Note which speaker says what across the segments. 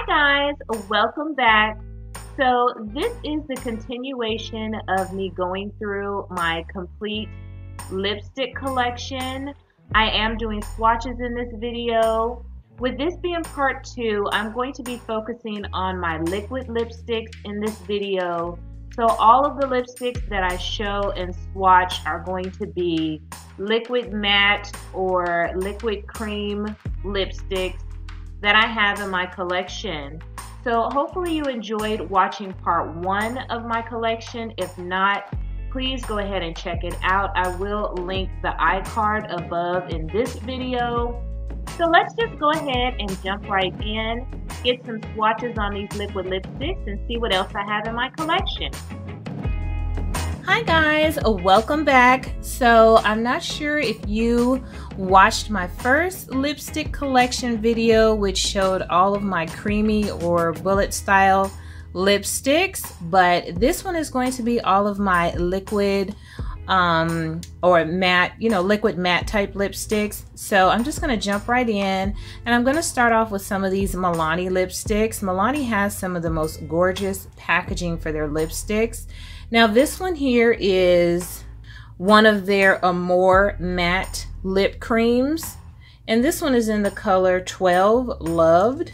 Speaker 1: Hi guys, welcome back. So this is the continuation of me going through my complete lipstick collection. I am doing swatches in this video. With this being part 2, I'm going to be focusing on my liquid lipsticks in this video. So all of the lipsticks that I show and swatch are going to be liquid matte or liquid cream lipsticks that I have in my collection. So hopefully you enjoyed watching part 1 of my collection. If not, please go ahead and check it out. I will link the iCard above in this video. So let's just go ahead and jump right in, get some swatches on these liquid lipsticks and see what else I have in my collection. Hi guys, welcome back. So I'm not sure if you watched my first lipstick collection video, which showed all of my creamy or bullet style lipsticks, but this one is going to be all of my liquid or matte, liquid matte type lipsticks. So I'm just going to jump right in, and I'm going to start off with some of these Milani lipsticks. Milani has some of the most gorgeous packaging for their lipsticks. Now this one here is one of their Amore matte lip creams, and this one is in the color 12 Loved.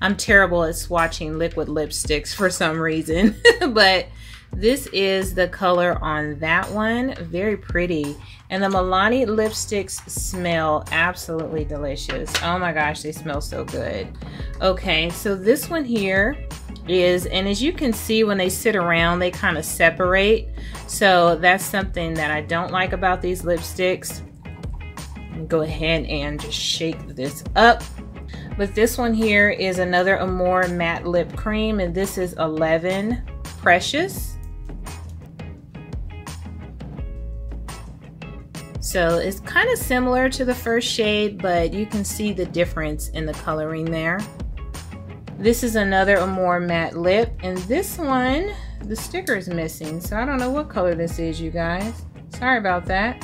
Speaker 1: I'm terrible at swatching liquid lipsticks for some reason, but this is the color on that one. Very pretty. And the Milani lipsticks smell absolutely delicious. Oh my gosh, they smell so good. Okay, so this one here is, and as you can see when they sit around, they kind of separate. So that's something that I don't like about these lipsticks. Go ahead and just shake this up. But this one here is another Amore matte lip cream, and this is 11 Precious. So it's kind of similar to the first shade, but you can see the difference in the coloring there. This is another Amore matte lip, and this one, the sticker is missing, so I don't know what color this is, you guys. Sorry about that.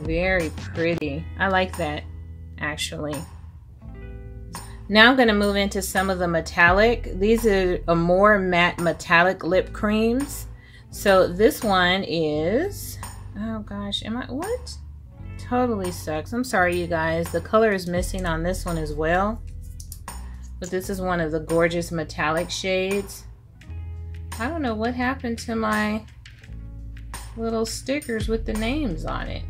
Speaker 1: Very pretty. I like that, actually. Now I'm going to move into some of the metallic. These are Amore matte metallic lip creams. So this one is, oh gosh, what? Totally sucks. I'm sorry, you guys. The color is missing on this one as well. But this is one of the gorgeous metallic shades. I don't know what happened to my little stickers with the names on it.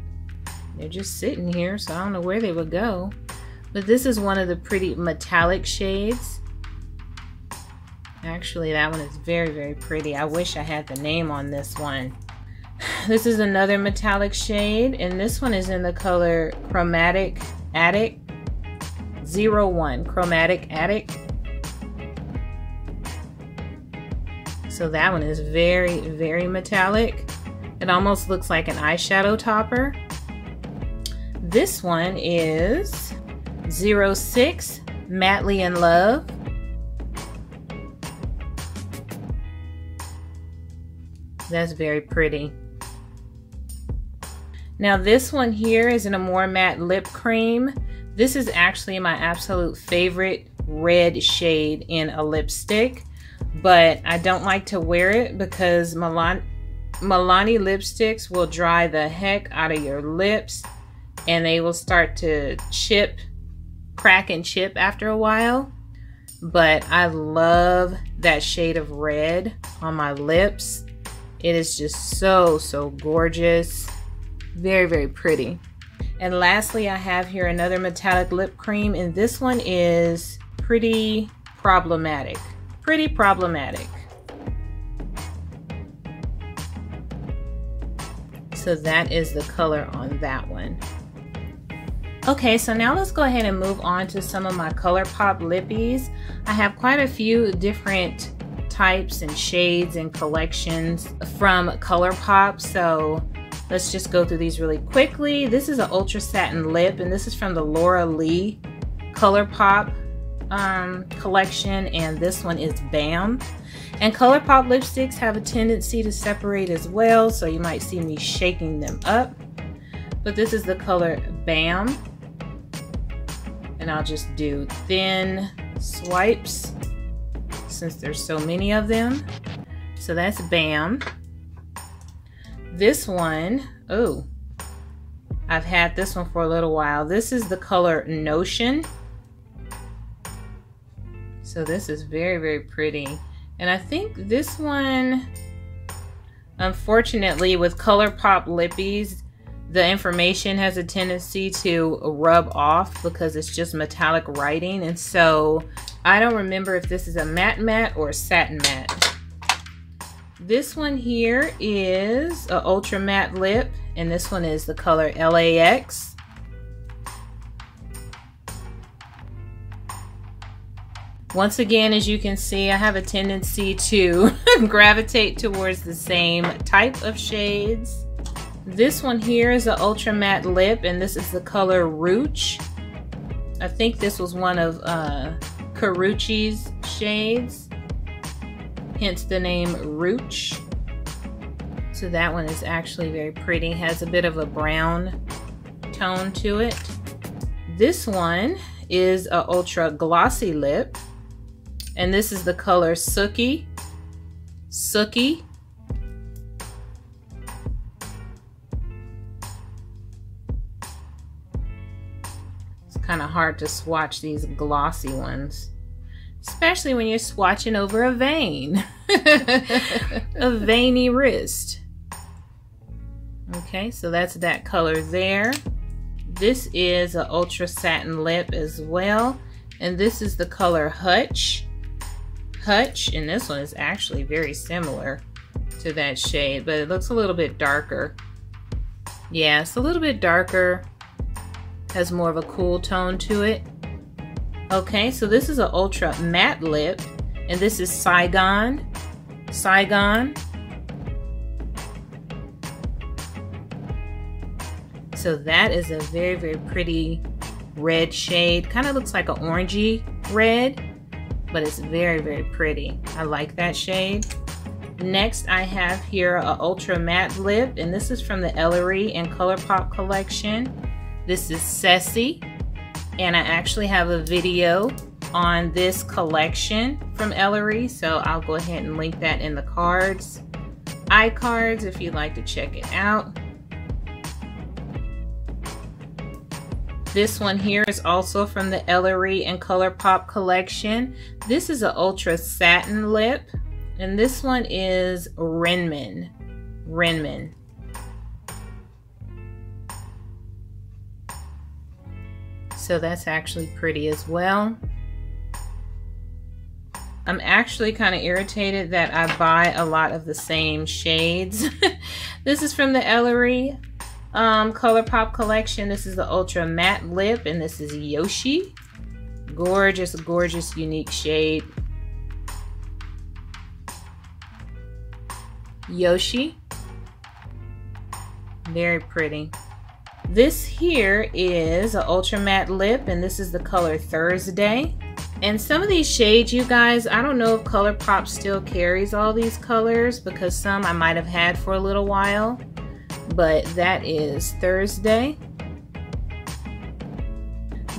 Speaker 1: They're just sitting here, so I don't know where they would go. But this is one of the pretty metallic shades. Actually, that one is very, very pretty. I wish I had the name on this one. This is another metallic shade, and this one is in the color Chromatic Attic 01, Chromatic Attic. So that one is very, very metallic. It almost looks like an eyeshadow topper. This one is 06, Madly in Love. That's very pretty. Now this one here is an Amore matte lip cream. This is actually my absolute favorite red shade in a lipstick, but I don't like to wear it because Milani lipsticks will dry the heck out of your lips, and they will start to crack and chip after a while. But I love that shade of red on my lips. It is just so, so gorgeous. Very, very pretty. And lastly, I have here another metallic lip cream, and this one is Pretty Problematic. Pretty Problematic. So that is the color on that one. Okay, so now let's go ahead and move on to some of my ColourPop lippies. I have quite a few different types and shades and collections from ColourPop, so let's just go through these really quickly. This is an Ultra Satin Lip, and this is from the Laura Lee ColourPop collection, and this one is Bam. And ColourPop lipsticks have a tendency to separate as well, so you might see me shaking them up.
Speaker 2: but this is the color Bam. And I'll just do thin swipes since there's so many of them. So that's Bam. This one, oh, I've had this one for a little while. This is the color Notion. So this is very, very pretty. And I think this one, unfortunately, with ColourPop lippies, the information has a tendency to rub off because it's just metallic writing. And so I don't remember if this is a matte or a satin matte. This one here is an ultra matte lip, and this one is the color LAX. Once again, as you can see, I have a tendency to gravitate towards the same type of shades. This one here is an ultra matte lip, and this is the color Rooch. I think this was one of Karrueche's shades, hence the name Rooch. So that one is actually very pretty, has a bit of a brown tone to it. This one is an ultra glossy lip, and this is the color Sookie. Kind of hard to swatch these glossy ones, especially when you're swatching over a vein. A veiny wrist. Okay, so that's that color there. This is an ultra satin lip as well, and this is the color Hutch, and this one is actually very similar to that shade, but it looks a little bit darker. Yeah, it's a little bit darker. Has more of a cool tone to it. Okay, so this is an ultra matte lip, and this is Saigon. So that is a very, very pretty red shade. Kind of looks like an orangey red, but it's very, very pretty. I like that shade. Next, I have here an ultra matte lip, and this is from the Ellery and ColourPop collection. This is Ceci, and I actually have a video on this collection from Ellery, so I'll go ahead and link that in the cards, iCards, if you'd like to check it out. This one here is also from the Ellery and ColourPop collection. This is an ultra satin lip, and this one is Renmin. So that's actually pretty as well. I'm actually kind of irritated that I buy a lot of the same shades. This is from the Ellery ColourPop collection. This is the ultra matte lip, and this is Yoshi. Gorgeous, gorgeous, unique shade. Yoshi. Very pretty. This here is an ultra matte lip, and this is the color Thursday. And some of these shades, you guys, I don't know if ColourPop still carries all these colors, because some I might have had for a little while, but that is Thursday.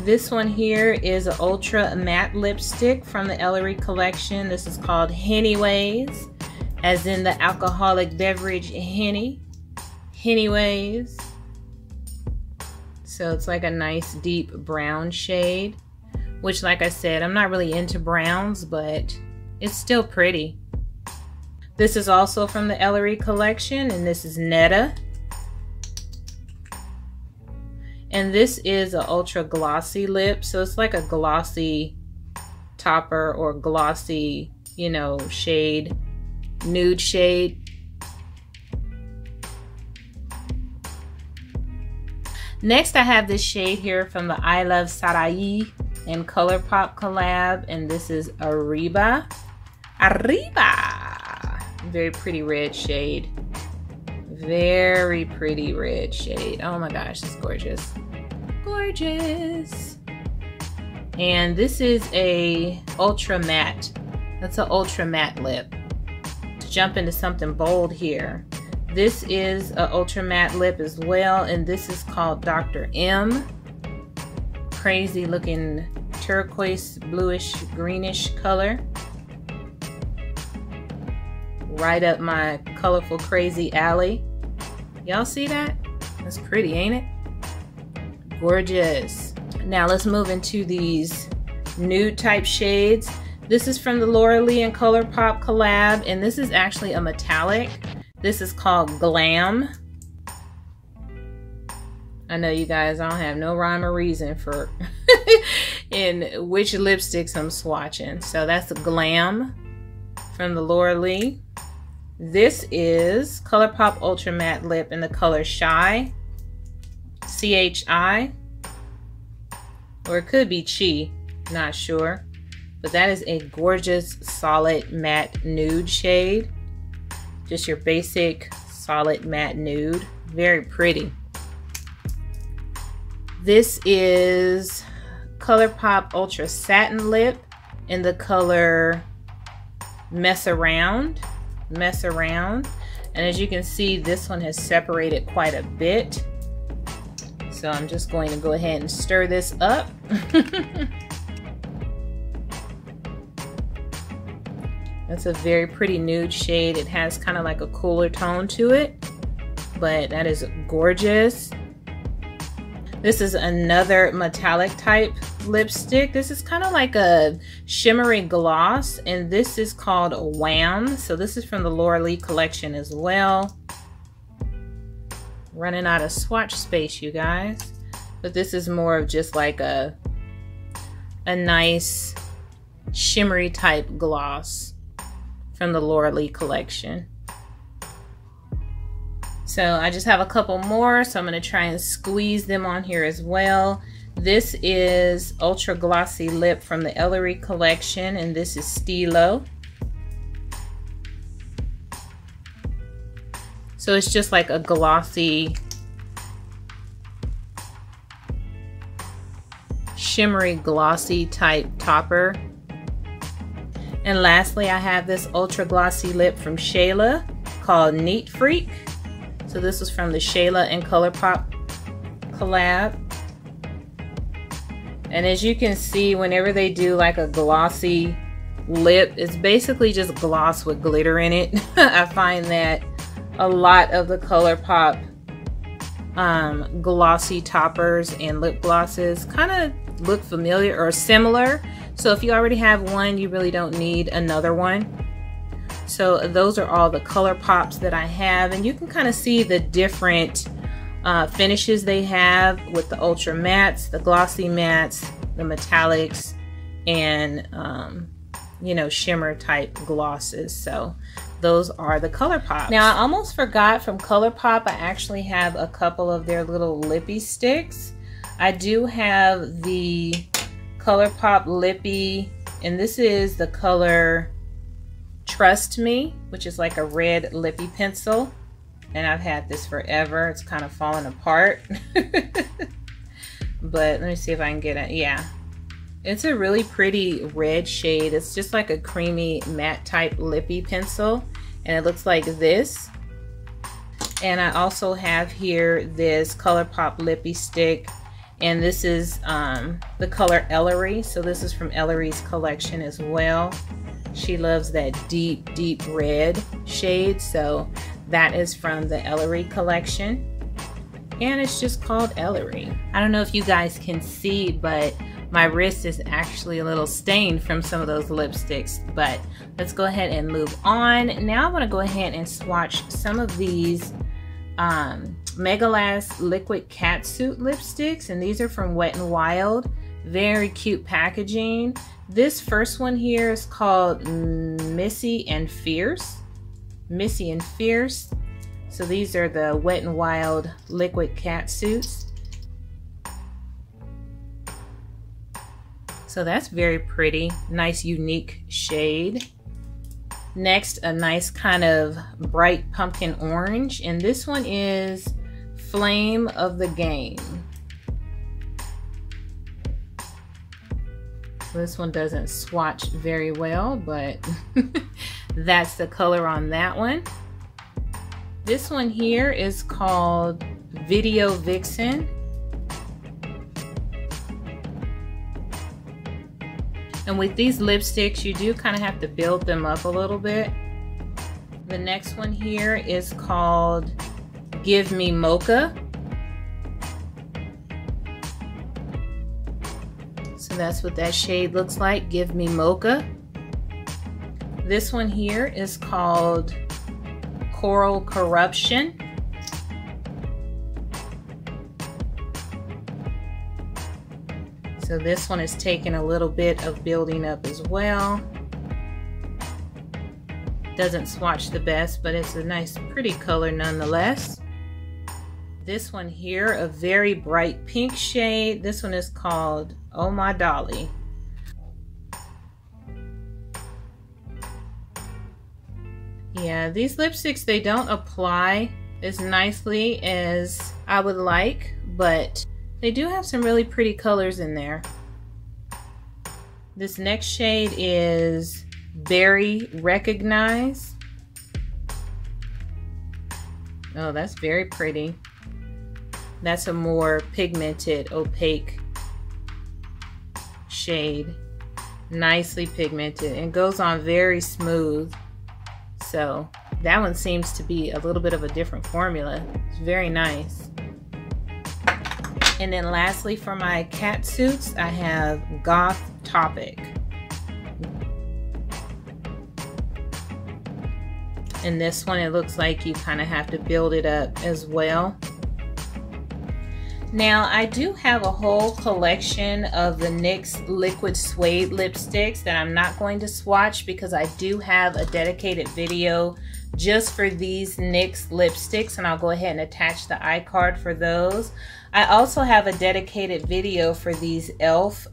Speaker 2: This one here is an ultra matte lipstick from the Ellery collection. This is called Hennyways, as in the alcoholic beverage Hennyways. So it's like a nice deep brown shade, which, like I said, I'm not really into browns, but it's still pretty. This is also from the Ellery collection, and this is Netta. And this is an ultra glossy lip, so it's like a glossy topper or glossy, you know, shade, nude shade. Next, I have this shade here from the I Love Sarai and ColourPop collab, and this is Arriba. Very pretty red shade. Very pretty red shade. Oh my gosh, it's gorgeous. Gorgeous. And this is a ultra matte. That's an ultra matte lip. Let's jump into something bold here. This is an ultra matte lip as well, and this is called Dr. M. Crazy looking turquoise, bluish, greenish color. Right up my colorful, crazy alley. Y'all see that? That's pretty, ain't it? Gorgeous. Now let's move into these nude type shades. This is from the Laura Lee and Colourpop collab, and this is actually a metallic. This is called Glam. I know you guys don't have no rhyme or reason for in which lipsticks I'm swatching. So that's Glam from the Laura Lee. This is Colourpop Ultra Matte Lip in the color Shy, C-H-I, or it could be Chi, not sure. But that is a gorgeous, solid matte nude shade. Just your basic, solid matte nude. Very pretty. This is Colourpop Ultra Satin Lip in the color Mess Around. Mess Around. And as you can see, this one has separated quite a bit. So I'm just going to go ahead and stir this up. That's a very pretty nude shade. It has kind of like a cooler tone to it, but that is gorgeous. This is another metallic type lipstick. This is kind of like a shimmery gloss, and this is called Wham. So this is from the Laura Lee collection as well. Running out of swatch space, you guys. But this is more of just like a nice shimmery type gloss from the Laura Lee collection. So I just have a couple more, so I'm going to try and squeeze them on here as well. This is Ultra Glossy Lip from the Ellery collection, and this is Stilo. So it's just like a glossy, shimmery glossy type topper. And lastly, I have this ultra glossy lip from Shayla called Neat Freak. So this is from the Shayla and Colourpop collab. And as you can see, whenever they do like a glossy lip, it's basically just gloss with glitter in it. I find that a lot of the Colourpop glossy toppers and lip glosses kind of look familiar or similar. So if you already have one, you really don't need another one. So those are all the Colourpops that I have, and you can kind of see the different finishes they have with the ultra mattes, the glossy mattes, the metallics, and you know, shimmer type glosses. So those are the Colourpops. Now I almost forgot, from Colourpop I actually have a couple of their little lippy sticks. I do have the Colourpop Lippy, and this is the color Trust Me, which is like a red lippy pencil, and I've had this forever. It's kind of falling apart. But let me see if I can get it. Yeah, it's a really pretty red shade. It's just like a creamy matte type lippy pencil, and it looks like this. And I also have here this Colourpop Lippy stick, and this is the color Ellery. So this is from Ellery's collection as well. She loves that deep, deep red shade. So that is from the Ellery collection. And it's just called Ellery. I don't know if you guys can see, but my wrist is actually a little stained from some of those lipsticks. But let's go ahead and move on. Now I want to go ahead and swatch some of these Megalast Liquid Catsuit lipsticks, and these are from Wet n Wild. Very cute packaging. This first one here is called Missy and Fierce. Missy and Fierce. So these are the Wet n Wild Liquid Catsuits. So that's very pretty. Nice unique shade. Next, a nice kind of bright pumpkin orange, and this one is Flame of the Game. This one doesn't swatch very well, but that's the color on that one. This one here is called Video Vixen. And with these lipsticks, you do kind of have to build them up a little bit. The next one here is called Give Me Mocha. So that's what that shade looks like, Give Me Mocha. This one here is called Coral Corruption. So this one is taking a little bit of building up as well. Doesn't swatch the best, but it's a nice pretty color nonetheless. This one here, a very bright pink shade. This one is called Oh My Dolly. Yeah, these lipsticks, they don't apply as nicely as I would like, but they do have some really pretty colors in there. This next shade is Berry Recognize. Oh, that's very pretty. That's a more pigmented, opaque shade. Nicely pigmented and goes on very smooth. So that one seems to be a little bit of a different formula. It's very nice. And then lastly, for my cat suits, I have Goth Topic. And this one, it looks like you kind of have to build it up as well. Now, I do have a whole collection of the NYX Liquid Suede lipsticks that I'm not going to swatch because I do have a dedicated video just for these NYX lipsticks, and I'll go ahead and attach the iCard for those. I also have a dedicated video for these e.l.f.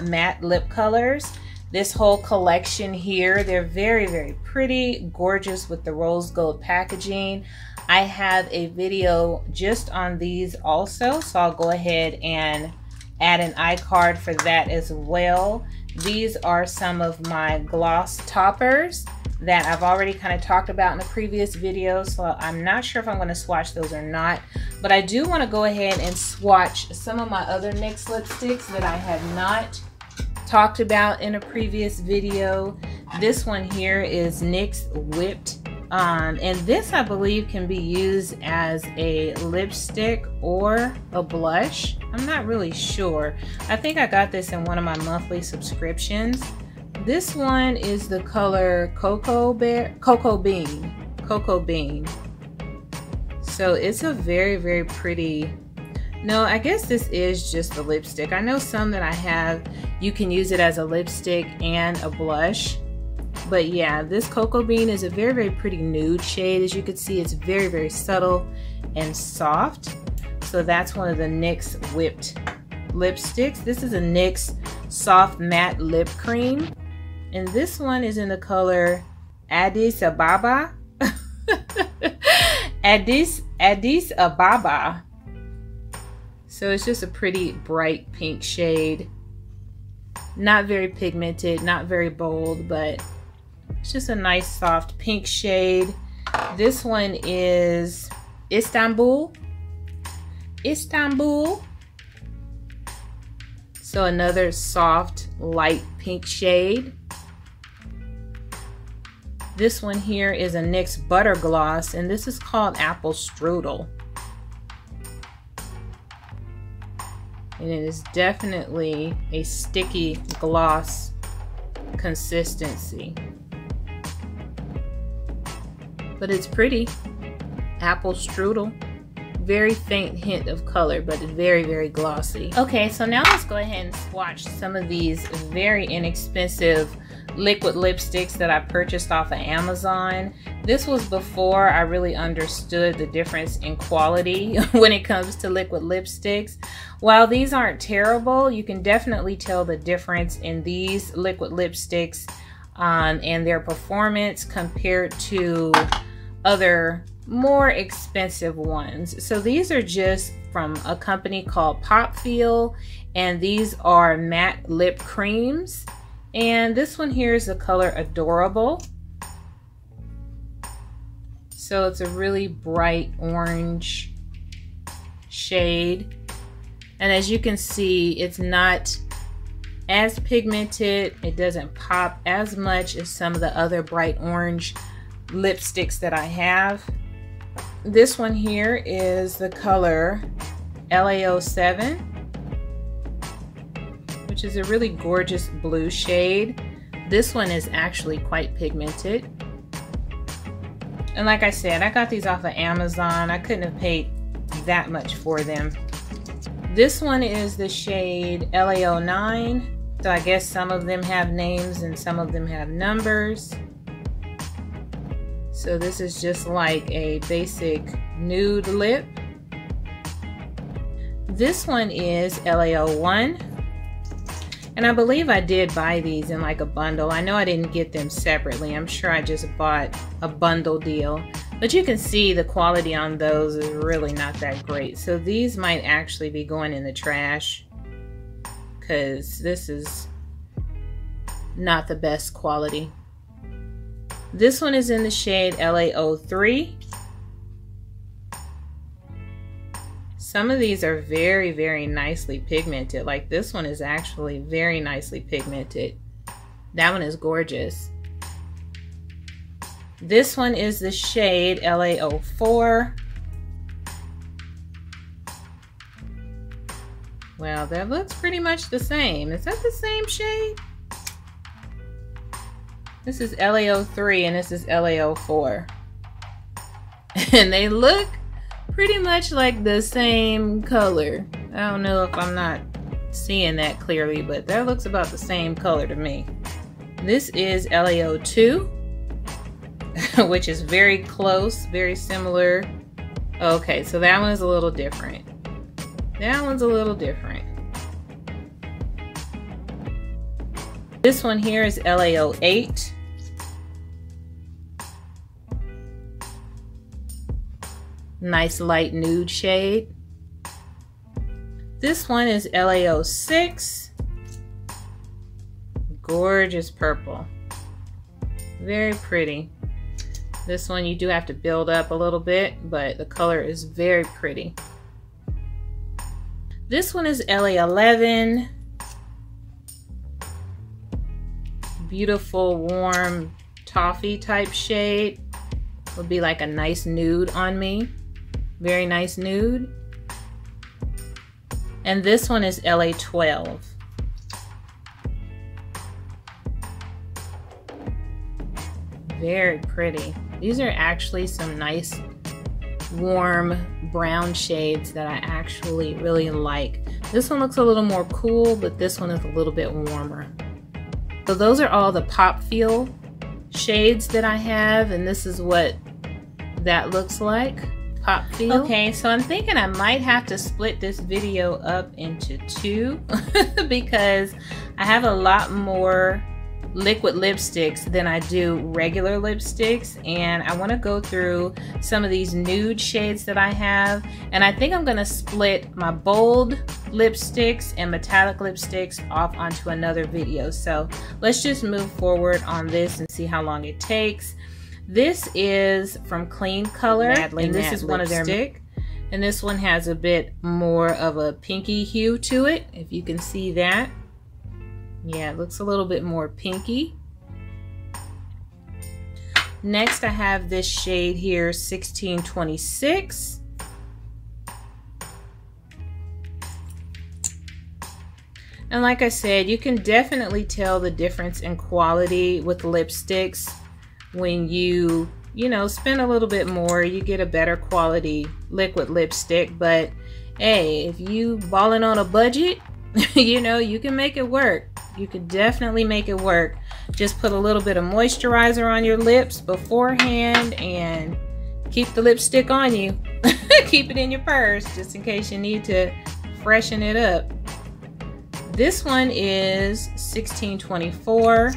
Speaker 2: matte lip colors. This whole collection here, they're very, very pretty, gorgeous with the rose gold packaging. I have a video just on these also, so I'll go ahead and add an iCard for that as well. These are some of my gloss toppers that I've already kind of talked about in the previous video, so I'm not sure if I'm going to swatch those or not, but I do want to go ahead and swatch some of my other NYX lipsticks that I have not talked about in a previous video. This one here is NYX Whipped, and this I believe can be used as a lipstick or a blush. I'm not really sure. I think I got this in one of my monthly subscriptions. This one is the color Cocoa Bean. So it's a very, very pretty. No, I guess this is just a lipstick. I know some that I have, you can use it as a lipstick and a blush. But yeah, this Cocoa Bean is a very, very pretty nude shade. As you can see, it's very, very subtle and soft. So that's one of the NYX Whipped lipsticks. This is a NYX Soft Matte Lip Cream. And this one is in the color Addis Ababa. Addis Ababa. So it's just a pretty bright pink shade. Not very pigmented, not very bold, but it's just a nice soft pink shade. This one is Istanbul. So another soft, light pink shade. This one here is a NYX Butter Gloss, and this is called Apple Strudel. And it is definitely a sticky gloss consistency. But it's pretty. Apple Strudel. Very faint hint of color, but very, very glossy. Okay, so now let's go ahead and swatch some of these very inexpensive liquid lipsticks that I purchased off of Amazon. This was before I really understood the difference in quality when it comes to liquid lipsticks. While these aren't terrible, you can definitely tell the difference in these liquid lipsticks and their performance compared to other more expensive ones. So these are just from a company called Pop Feel, and these are matte lip creams. And this one here is the color Adorable. So it's a really bright orange shade. And as you can see, it's not as pigmented. It doesn't pop as much as some of the other bright orange lipsticks that I have. This one here is the color LA07, which is a really gorgeous blue shade. This one is actually quite pigmented. And like I said, I got these off of Amazon. I couldn't have paid that much for them. This one is the shade LA09. So I guess some of them have names and some of them have numbers. So this is just like a basic nude lip. This one is LA01. And I believe I did buy these in like a bundle. I know I didn't get them separately. I'm sure I just bought a bundle deal. But you can see the quality on those is really not that great. So these might actually be going in the trash, because this is not the best quality. This one is in the shade LA03. Some of these are very, very nicely pigmented. Like this one is actually very nicely pigmented. That one is gorgeous. This one is the shade LA04. Well, that looks pretty much the same. Is that the same shade? This is LA03 and this is LA04. And they look pretty much like the same color. I don't know if I'm not seeing that clearly, but that looks about the same color to me. This is LA02. Which is very close, very similar. Okay, so that one is a little different. That one's a little different. This one here is LA08. Nice light nude shade. This one is LA06. Gorgeous purple. Very pretty. This one you do have to build up a little bit, but the color is very pretty. This one is LA11. Beautiful, warm, toffee type shade. Would be like a nice nude on me. Very nice nude. And this one is LA12. Very pretty. These are actually some nice warm brown shades that I actually really like. This one looks a little more cool, but this one is a little bit warmer. So those are all the Pop Feel shades that I have, and this is what that looks like. Pop Feel. Okay, so I'm thinking I might have to split this video up into two because I have a lot more liquid lipsticks than I do regular lipsticks, and I want to go through some of these nude shades that I have, and I think I'm going to split my bold lipsticks and metallic lipsticks off onto another video. So let's just move forward on this and see how long it takes. This is from Clean Color, and this is one of their lipstick, and this one has a bit more of a pinky hue to it, if you can see that. Yeah, it looks a little bit more pinky. Next, I have this shade here, 1626. And like I said, you can definitely tell the difference in quality with lipsticks when you spend a little bit more. You get a better quality liquid lipstick, but hey, if you balling on a budget, you can make it work. You can definitely make it work. Just put a little bit of moisturizer on your lips beforehand and keep the lipstick on you. Keep it in your purse just in case you need to freshen it up. This one is 1624.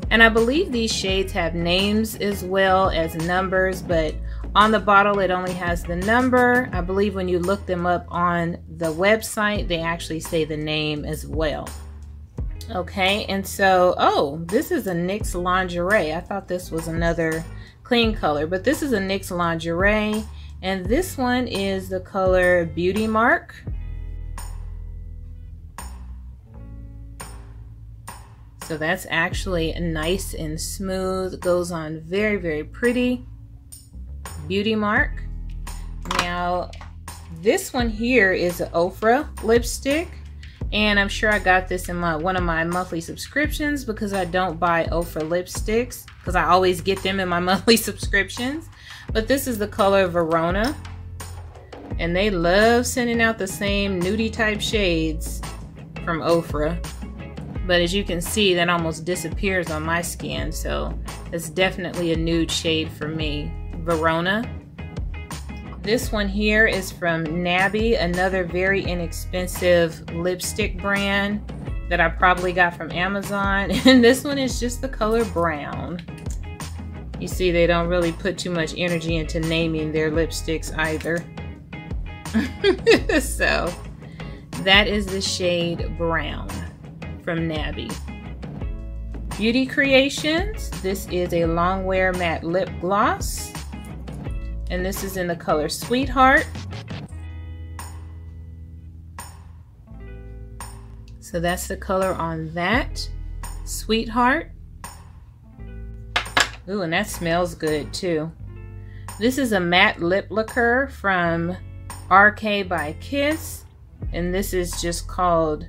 Speaker 2: And I believe these shades have names as well as numbers, but on the bottle it only has the number. I believe when you look them up on the website, they actually say the name as well. Okay, and so, oh, this is a NYX Lingerie. I thought this was another clean color, but this is a NYX Lingerie, and this one is the color Beauty Mark. So that's actually nice and smooth. It goes on very, very pretty. Beauty Mark. Now, this one here is an Ofra lipstick. And I'm sure I got this in one of my monthly subscriptions because I don't buy Ofra lipsticks because I always get them in my monthly subscriptions. But this is the color Verona. And they love sending out the same nudie type shades from Ofra. But as you can see, that almost disappears on my skin. So it's definitely a nude shade for me. Verona. This one here is from Nabby, another very inexpensive lipstick brand that I probably got from Amazon. And this one is just the color brown. You see, they don't really put too much energy into naming their lipsticks either. So that is the shade brown from Nabby. Beauty Creations. This is a long wear matte lip gloss. And this is in the color Sweetheart. So that's the color on that. Sweetheart. Ooh, and that smells good too. This is a matte lip lacquer from RK by Kiss. And this is just called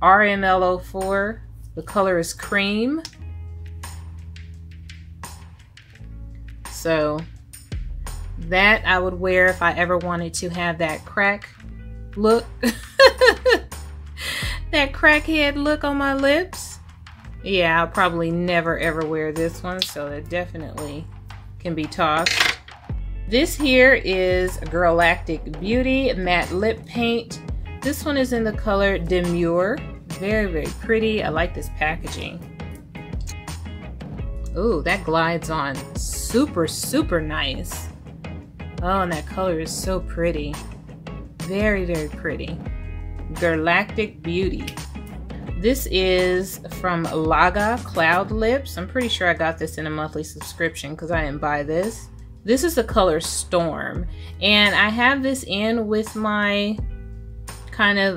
Speaker 2: RML04. The color is Cream. So that I would wear if I ever wanted to have that crack look. That crackhead look on my lips. Yeah, I'll probably never ever wear this one, so it definitely can be tossed. This here is Girlactic Beauty Matte Lip Paint. This one is in the color Demure. Very, very pretty. I like this packaging. Ooh, that glides on super, super nice. Oh, and that color is so pretty. Very, very pretty. Girlactic Beauty. This is from Laga Cloud Lips. I'm pretty sure I got this in a monthly subscription because I didn't buy this. This is the color Storm. And I have this in with my kind of,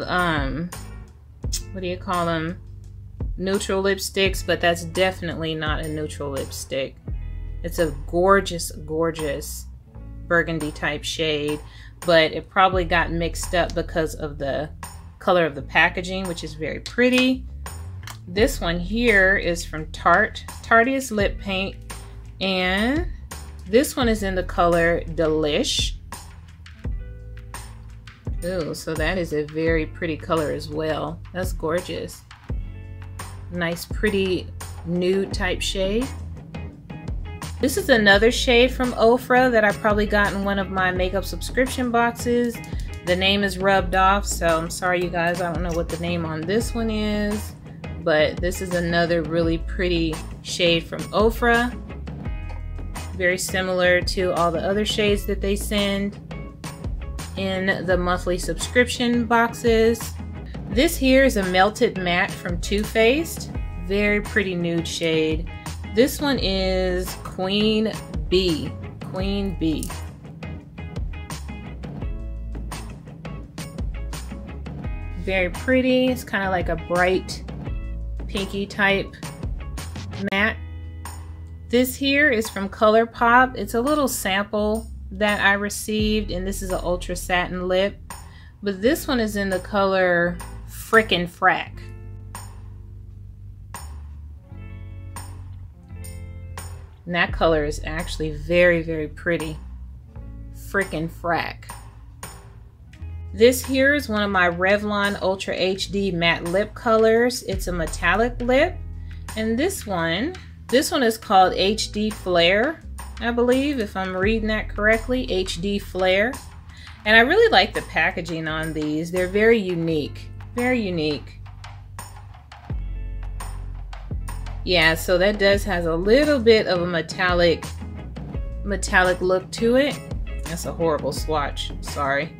Speaker 2: what do you call them? Neutral lipsticks, but that's definitely not a neutral lipstick. It's a gorgeous, gorgeous burgundy type shade, but it probably got mixed up because of the color of the packaging, which is very pretty. This one here is from Tarte's Lip Paint, and this one is in the color Delish. Ooh, so that is a very pretty color as well. That's gorgeous. Nice, pretty nude type shade. This is another shade from Ofra that I probably got in one of my makeup subscription boxes. The name is rubbed off, so I'm sorry you guys, I don't know what the name on this one is, but this is another really pretty shade from Ofra. Very similar to all the other shades that they send in the monthly subscription boxes. This here is a Melted Matte from Too Faced. Very pretty nude shade. This one is Queen Bee. Queen Bee. Very pretty. It's kind of like a bright pinky type matte. This here is from ColourPop. It's a little sample that I received, and this is an ultra satin lip. But this one is in the color Frickin' Frack. And that color is actually very, very pretty. Frickin' Frack. This here is one of my Revlon Ultra HD matte lip colors. It's a metallic lip. And this one is called HD Flare, I believe, if I'm reading that correctly. HD Flare. And I really like the packaging on these. They're very unique. Very unique. Yeah, so that has a little bit of a metallic look to it. That's a horrible swatch, sorry.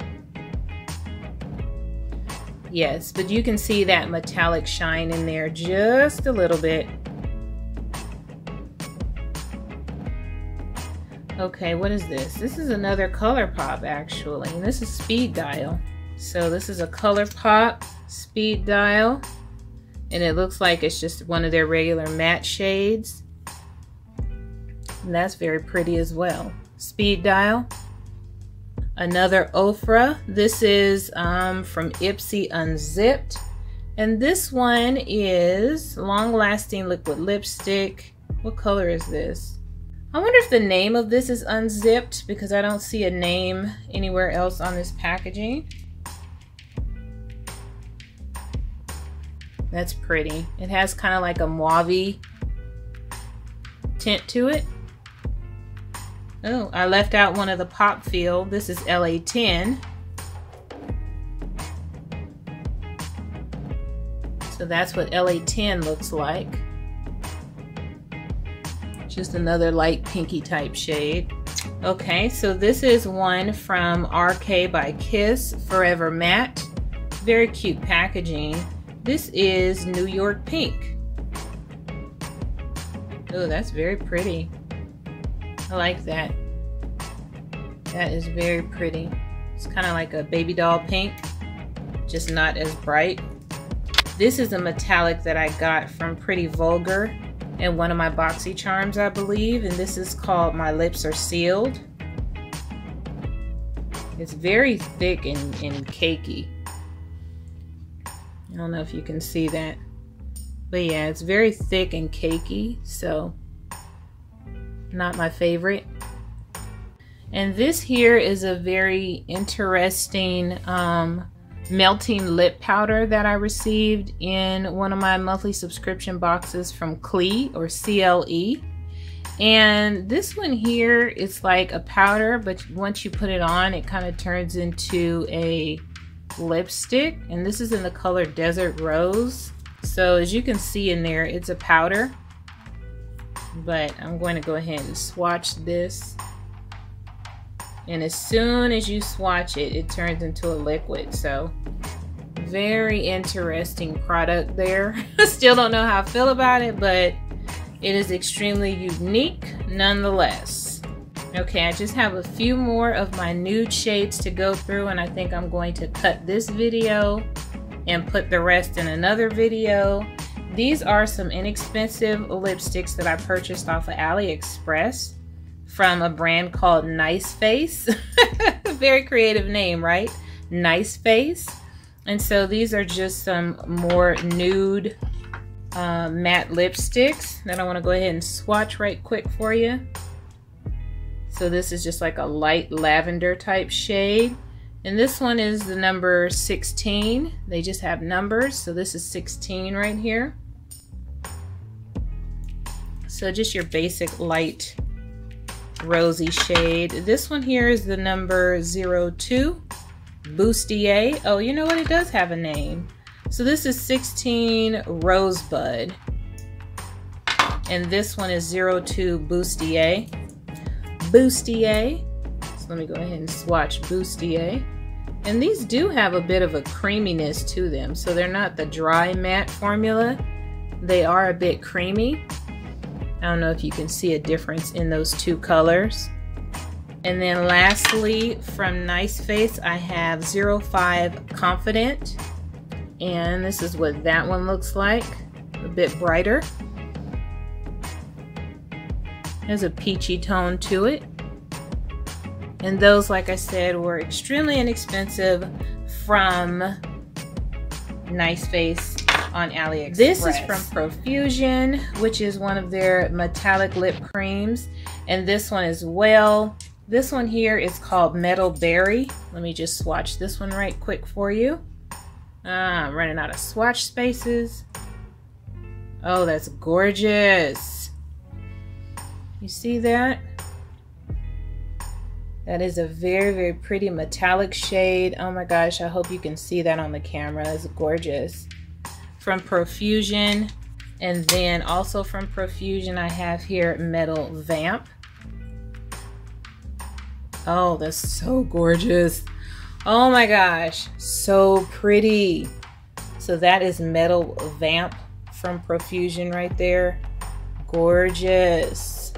Speaker 2: Yes, but you can see that metallic shine in there just a little bit. Okay, what is this? This is another ColourPop actually, and this is Speed Dial. So this is a ColourPop Speed Dial, and it looks like it's just one of their regular matte shades. And that's very pretty as well. Speed Dial. Another Ofra. This is from Ipsy Unzipped. And this one is Long Lasting Liquid Lipstick. What color is this? I wonder if the name of this is unzipped because I don't see a name anywhere else on this packaging. That's pretty. It has kind of like a mauve tint to it. Oh, I left out one of the pop feel. This is LA10. So that's what LA10 looks like. Just another light pinky type shade. Okay, so this is one from RK by Kiss, Forever Matte. Very cute packaging. This is New York Pink. Oh, that's very pretty. I like that. That is very pretty. It's kind of like a baby doll pink, just not as bright. This is a metallic that I got from Pretty Vulgar in one of my boxy charms, I believe, and this is called My Lips Are Sealed. It's very thick and cakey. I don't know if you can see that, but yeah, it's very thick and cakey, so not my favorite. And this here is a very interesting melting lip powder that I received in one of my monthly subscription boxes from CLE or CLE. And this one here is like a powder, but once you put it on, it kind of turns into a lipstick. And this is in the color Desert Rose. So as you can see in there, it's a powder. But I'm going to go ahead and swatch this. And as soon as you swatch it, it turns into a liquid. So very interesting product there. I still don't know how I feel about it, but it is extremely unique nonetheless. Okay, I just have a few more of my nude shades to go through, and I think I'm going to cut this video and put the rest in another video. These are some inexpensive lipsticks that I purchased off of AliExpress from a brand called Nice Face. Very creative name, right? Nice Face. And so these are just some more nude matte lipsticks that I want to go ahead and swatch right quick for you. So this is just like a light lavender type shade. And this one is the number 16. They just have numbers. So this is 16 right here. So just your basic light rosy shade. This one here is the number 02. Bustier. Oh, you know what? It does have a name. So this is 16 Rosebud. And this one is 02 Bustier. Bustier. So let me go ahead and swatch Bustier. And these do have a bit of a creaminess to them. So they're not the dry matte formula. They are a bit creamy. I don't know if you can see a difference in those two colors. And then lastly, from Nice Face, I have 05 Confident. And this is what that one looks like. A bit brighter. Has a peachy tone to it. And those, like I said, were extremely inexpensive from Nice Face on AliExpress. This is from Profusion, which is one of their metallic lip creams. And this one as well. This one here is called Metal Berry. Let me just swatch this one right quick for you. I'm running out of swatch spaces. Oh, that's gorgeous. You see that? That is a very, very pretty metallic shade. Oh my gosh, I hope you can see that on the camera. It's gorgeous. From Profusion. And then also from Profusion, I have here Metal Vamp. Oh, that's so gorgeous. Oh my gosh, so pretty. So that is Metal Vamp from Profusion right there. Gorgeous.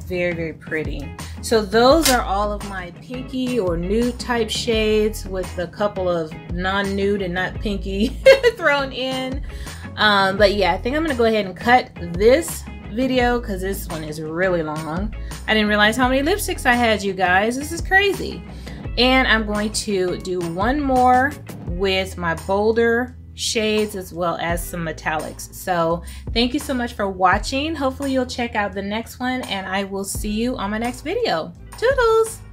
Speaker 2: Very, very pretty. So those are all of my pinky or nude type shades with a couple of non-nude and not pinky thrown in. But yeah, I think I'm gonna go ahead and cut this video because this one is really long. I didn't realize how many lipsticks I had, you guys. This is crazy. And I'm going to do one more with my bolder shades as well as some metallics. So thank you so much for watching. Hopefully you'll check out the next one, and I will see you on my next video. Toodles!